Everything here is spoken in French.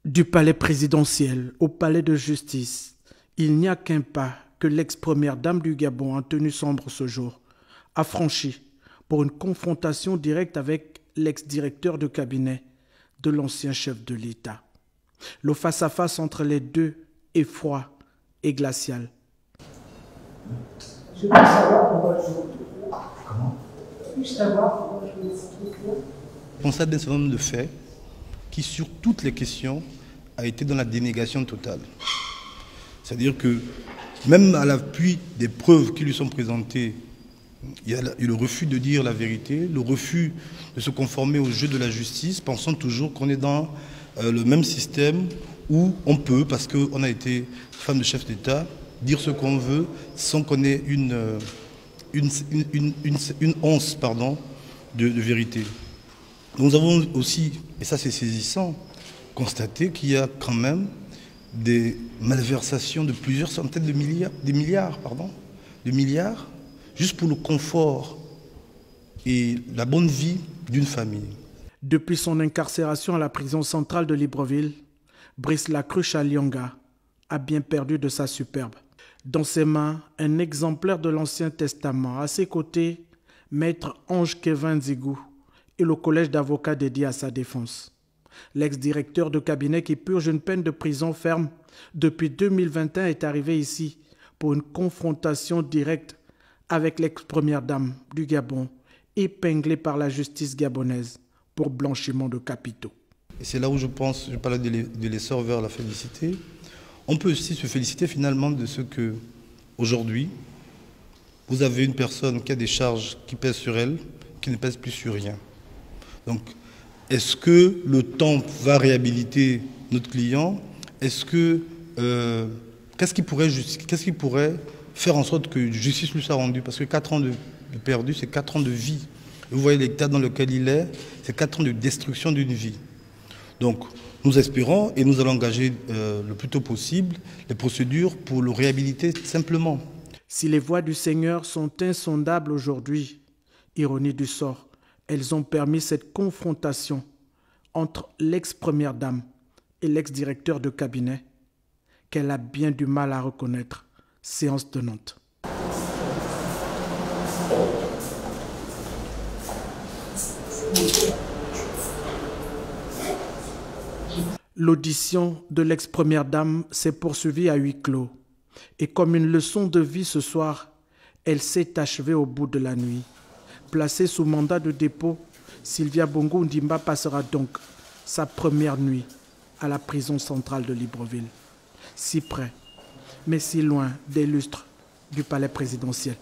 Du palais présidentiel au palais de justice, il n'y a qu'un pas que l'ex-première dame du Gabon en tenue sombre ce jour a franchi pour une confrontation directe avec l'ex-directeur de cabinet de l'ancien chef de l'État. Le face-à-face entre les deux est froid et glacial. Je veux savoir pourquoi je vous... Comment? Puis-je savoir pourquoi je vous explique là? On constate un certain nombre de faits qui, sur toutes les questions, a été dans la dénégation totale. C'est-à-dire que, même à l'appui des preuves qui lui sont présentées, il y a le refus de dire la vérité, le refus de se conformer au jeu de la justice, pensant toujours qu'on est dans le même système où on peut, parce qu'on a été femme de chef d'État, dire ce qu'on veut sans qu'on ait une once de vérité. Nous avons aussi, et ça c'est saisissant, constaté qu'il y a quand même des malversations de plusieurs centaines de milliards, de milliards, juste pour le confort et la bonne vie d'une famille. Depuis son incarcération à la prison centrale de Libreville, Brice Lacruche Alionga a bien perdu de sa superbe. Dans ses mains, un exemplaire de l'Ancien Testament. À ses côtés, Maître Ange Kevin Zigou et le collège d'avocats dédié à sa défense. L'ex-directeur de cabinet qui purge une peine de prison ferme depuis 2021 est arrivé ici pour une confrontation directe avec l'ex-première dame du Gabon, épinglée par la justice gabonaise pour blanchiment de capitaux. Et c'est là où je parlais de l'essor vers la félicité. On peut aussi se féliciter finalement de ce que, aujourd'hui, vous avez une personne qui a des charges qui pèsent sur elle, qui ne pèsent plus sur rien. Donc, est-ce que le temps va réhabiliter notre client? Est-ce que qu'est-ce qui pourrait faire en sorte que justice lui soit rendue? Parce que 4 ans de perdu, c'est 4 ans de vie. Vous voyez l'état dans lequel il est, c'est 4 ans de destruction d'une vie. Donc, nous espérons et nous allons engager le plus tôt possible les procédures pour le réhabiliter simplement. Si les voies du Seigneur sont insondables aujourd'hui, ironie du sort, elles ont permis cette confrontation entre l'ex-première dame et l'ex-directeur de cabinet qu'elle a bien du mal à reconnaître, séance tenante. L'audition de l'ex-première dame s'est poursuivie à huis clos. Et comme une leçon de vie ce soir, elle s'est achevée au bout de la nuit. Placée sous mandat de dépôt, Sylvia Bongo Ndimba passera donc sa première nuit à la prison centrale de Libreville. Si près, mais si loin des lustres du palais présidentiel.